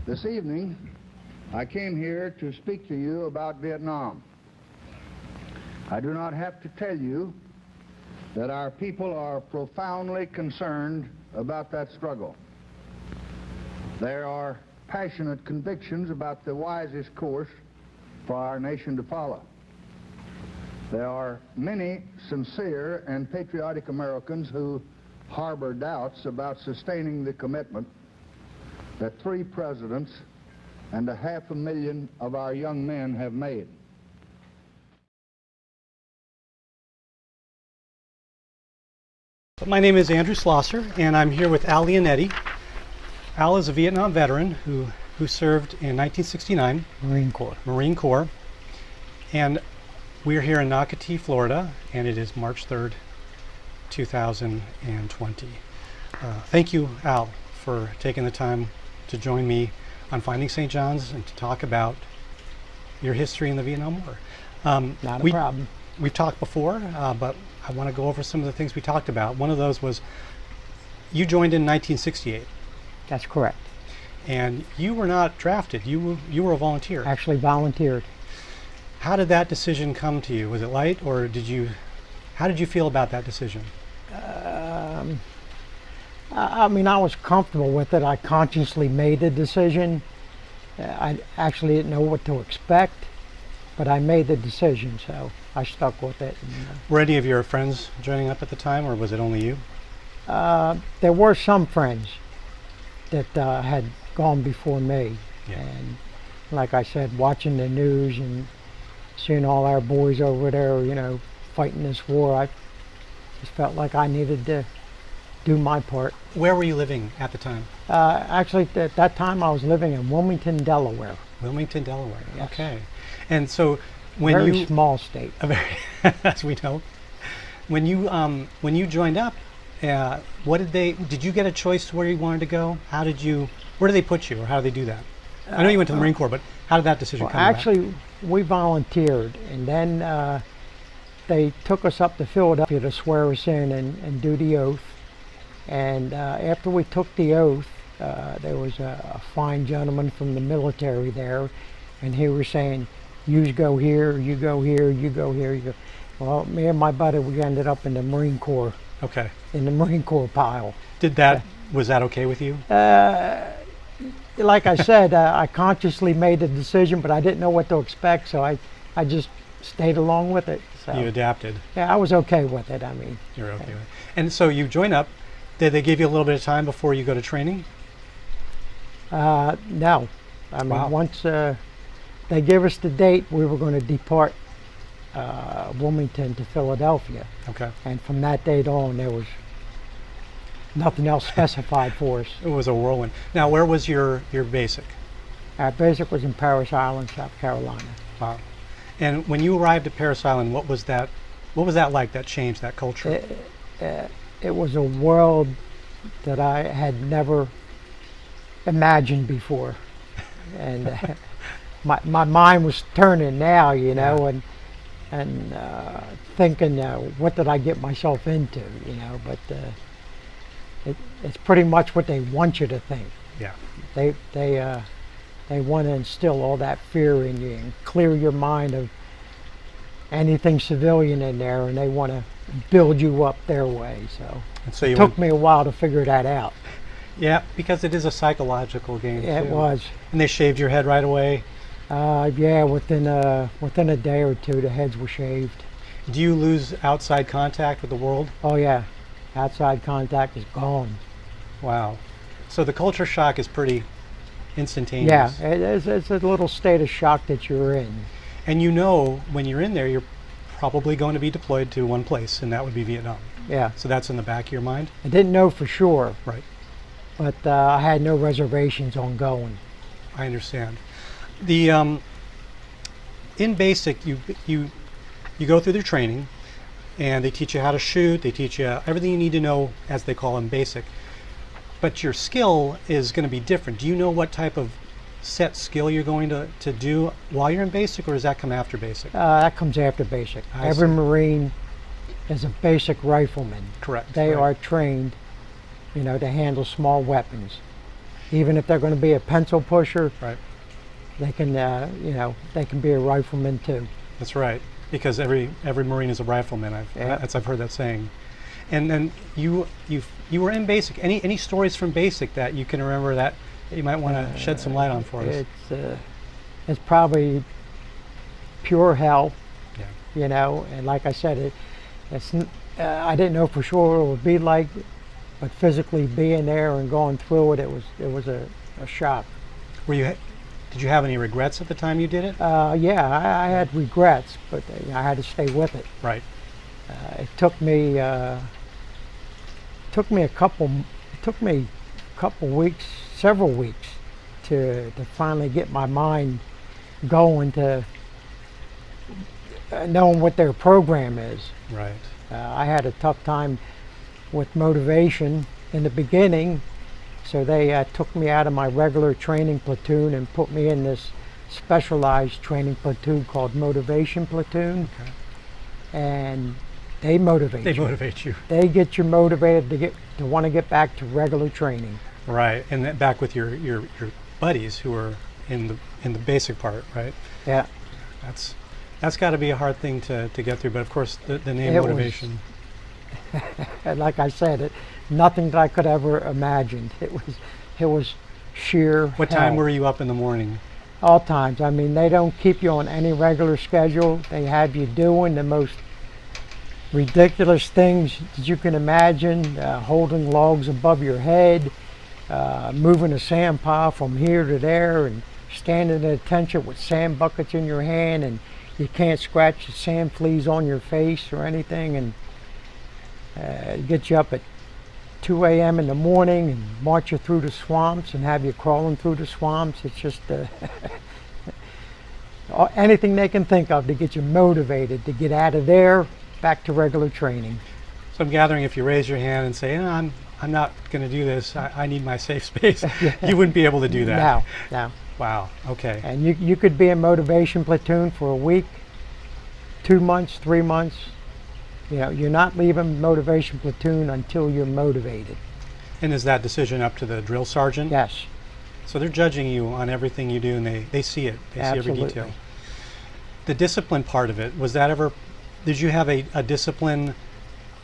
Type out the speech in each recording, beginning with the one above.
This evening, I came here to speak to you about Vietnam. I do not have to tell you that our people are profoundly concerned about that struggle. There are passionate convictions about the wisest course for our nation to follow. There are many sincere and patriotic Americans who harbor doubts about sustaining the commitment that 3 presidents and 500,000 of our young men have made. My name is Andrew Slosser, and I'm here with Al Leonetti. Al is a Vietnam veteran who served in 1969. Marine Corps. And we're here in Nocatee, Florida, and it is March 3rd, 2020. Thank you, Al, for taking the time to join me on Finding St. John's and to talk about your history in the Vietnam War. Not a problem. We've talked before, but I want to go over some of the things we talked about. One of those was you joined in 1968. That's correct. And you were not drafted. You were a volunteer. Actually volunteered. How did that decision come to you? Was it light, or how did you feel about that decision? I mean, I was comfortable with it. I consciously made the decision. I actually didn't know what to expect, but I made the decision, so I stuck with it. Were any of your friends joining up at the time, or was it only you? There were some friends that had gone before me. Yeah. And like I said, watching the news and seeing all our boys over there, you know, fighting this war, I just felt like I needed to do my part. Where were you living at the time? Actually, at that time I was living in Wilmington, Delaware. Wilmington, Delaware. Yes. Okay. And so when very small state. As we know. When you joined up, did you get a choice to where you wanted to go? Where did they put you, or how did they do that? I know you went to the Marine Corps, but how did that decision come about? Actually, we volunteered, and then they took us up to Philadelphia to swear us in and do the oath. And after we took the oath, there was a fine gentleman from the military there, and he was saying, you go here, you go here, you go here, you go. Well, me and my buddy, we ended up in the Marine Corps. Okay. In the Marine Corps pile. Was that okay with you? Like I said, I consciously made the decision, but I didn't know what to expect, so I just stayed along with it. So. You adapted. Yeah, I was okay with it. I mean. You're okay with it. And so you join up. Did they give you a little bit of time before you go to training? No. I mean, wow. Once they gave us the date, we were going to depart Wilmington to Philadelphia. Okay. And from that date on, there was nothing else specified for us. It was a whirlwind. Now, where was your basic? Our basic was in PARRIS Island, South Carolina. Wow. And when you arrived at PARRIS Island, what was that like, that change, that culture? It was a world that I had never imagined before. And my mind was turning now, you know, yeah. and thinking, what did I get myself into, you know, but it's pretty much what they want you to think. Yeah. They want to instill all that fear in you and clear your mind of anything civilian in there, and they want to build you up their way. So it took me a while to figure that out. Yeah, because it is a psychological game. Yeah, too. it was. And they shaved your head right away? Yeah, within a day or two, the heads were shaved. Do you lose outside contact with the world? Oh yeah, outside contact is gone. Wow. So the culture shock is pretty instantaneous. Yeah, it's a little state of shock that you're in. And you know, when you're in there, you're probably going to be deployed to one place, and that would be Vietnam. Yeah. So that's in the back of your mind? I didn't know for sure. Right. But I had no reservations on going. I understand. The in basic, you go through their training, and they teach you how to shoot. They teach you everything you need to know, as they call in basic. But your skill is going to be different. Do you know what type of set skill you're going to do while you're in basic, or does that come after basic? That comes after basic. Every Marine is a basic rifleman. Correct. They are trained, you know, to handle small weapons. Even if they're going to be a pencil pusher, Right. they can, you know, they can be a rifleman too. That's right. Because every Marine is a rifleman. Yeah. I've heard that saying. And then you were in basic. Any stories from basic that you can remember that you might want to shed some light on for us? It's probably pure hell, Yeah. you know. And like I said, I didn't know for sure what it would be like, but physically being there and going through it, it was a shock. Did you have any regrets at the time you did it? Yeah, I had regrets, but I had to stay with it. Right. It took me a couple weeks, several weeks, to finally get my mind going to knowing what their program is. Right. I had a tough time with motivation in the beginning, so they took me out of my regular training platoon and put me in this specialized training platoon called Motivation Platoon. Okay. And they motivate you. They motivate you. They get you motivated to want to get back to regular training. Right. And then back with your buddies who are in the basic part, right? Yeah. That's got to be a hard thing to get through. But of course, the name It motivation. And like I said, nothing that I could ever imagined. It was sheer What hell. time were you up in the morning? All times. I mean, they don't keep you on any regular schedule. They have you doing the most ridiculous things that you can imagine, holding logs above your head, moving a sand pile from here to there, and standing at attention with sand buckets in your hand, and you can't scratch the sand fleas on your face or anything, and get you up at 2 a.m. in the morning and march you through the swamps and have you crawling through the swamps. It's just anything they can think of to get you motivated to get out of there back to regular training. So I'm gathering if you raise your hand and say, I'm not going to do this, I need my safe space, you wouldn't be able to do that. No. Wow, okay. And you could be in motivation platoon for a week, 2 months, 3 months. You know, you're not leaving motivation platoon until you're motivated. And is that decision up to the drill sergeant? Yes. So they're judging you on everything you do, and they see it. They see every Absolutely. detail. The discipline part of it, was that ever, did you have a discipline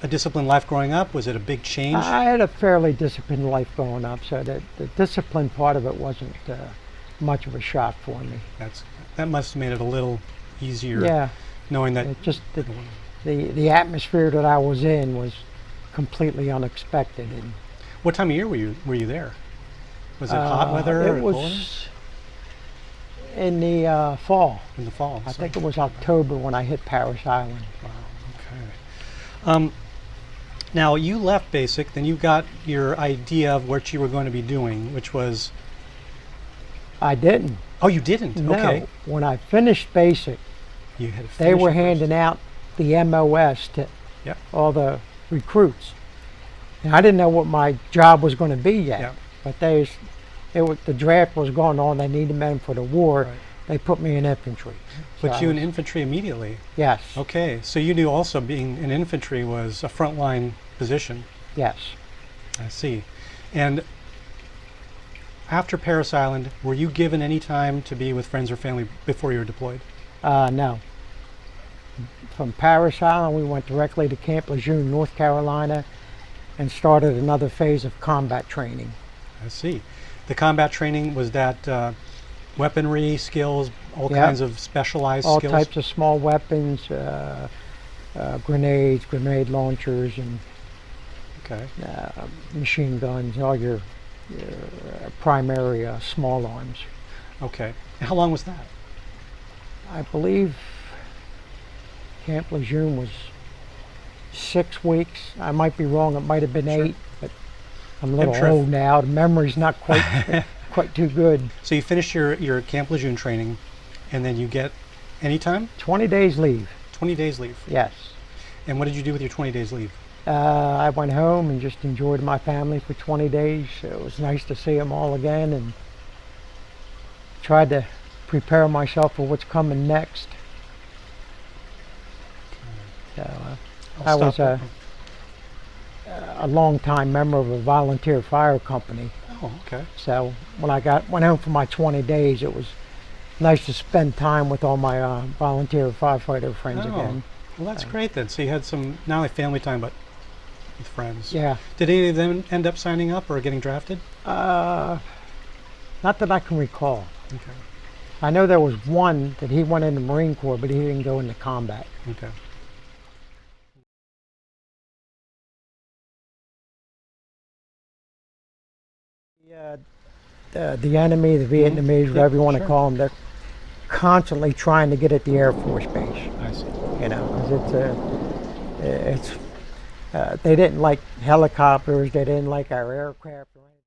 life growing up? Was it a big change? I had a fairly disciplined life growing up, so that the discipline part of it wasn't much of a shock for me. That must have made it a little easier. Yeah. Knowing that. It just the atmosphere that I was in was completely unexpected. And What time of year were you there? Was it hot weather? It or colder? was in the fall. In the fall. I think it was October when I hit PARRIS Island. Wow. Okay. Now you left basic, then you got your idea of what you were going to be doing, which was. I didn't. Oh, you didn't. No. Okay. When I finished basic, You had. they were handing out the MOS to Yep. all the recruits. And I didn't know what my job was going to be yet. Yep. But the draft was going on. They needed men for the war. Right. They put me in infantry. Put So you I in was- infantry immediately. Yes. Okay, so you knew also being in infantry was a frontline position. Yes. I see. And after PARRIS Island, were you given any time to be with friends or family before you were deployed? No. From PARRIS Island, we went directly to Camp Lejeune, North Carolina, and started another phase of combat training. I see. The combat training, was that weaponry skills, all Yep. kinds of specialized All skills? types of small weapons, grenades, grenade launchers, and Okay. machine guns, all your primary small arms. Okay. And how long was that? I believe Camp Lejeune was 6 weeks. I might be wrong. It might have been Sure. 8, but I'm a little sure if- old now. The memory's not quite too good. So you finished your Camp Lejeune training, and then you get any time? 20 days leave. 20 days leave. Yes. And what did you do with your 20 days leave? I went home and just enjoyed my family for 20 days. It was nice to see them all again, and tried to prepare myself for what's coming next. So, I was a long-time member of a volunteer fire company. Oh, Oh, okay. So when I went home for my 20 days, it was nice to spend time with all my volunteer firefighter friends Oh, again. well, that's great then. So you had some not only family time, but with friends. Yeah. Did any of them end up signing up or getting drafted? Not that I can recall. Okay. I know there was one that he went in the Marine Corps, but he didn't go into combat. Okay. The enemy, the Vietnamese, whatever you want to sure. call them, they're constantly trying to get at the Air Force Base. I see. You know, 'cause they didn't like helicopters, they didn't like our aircraft or anything.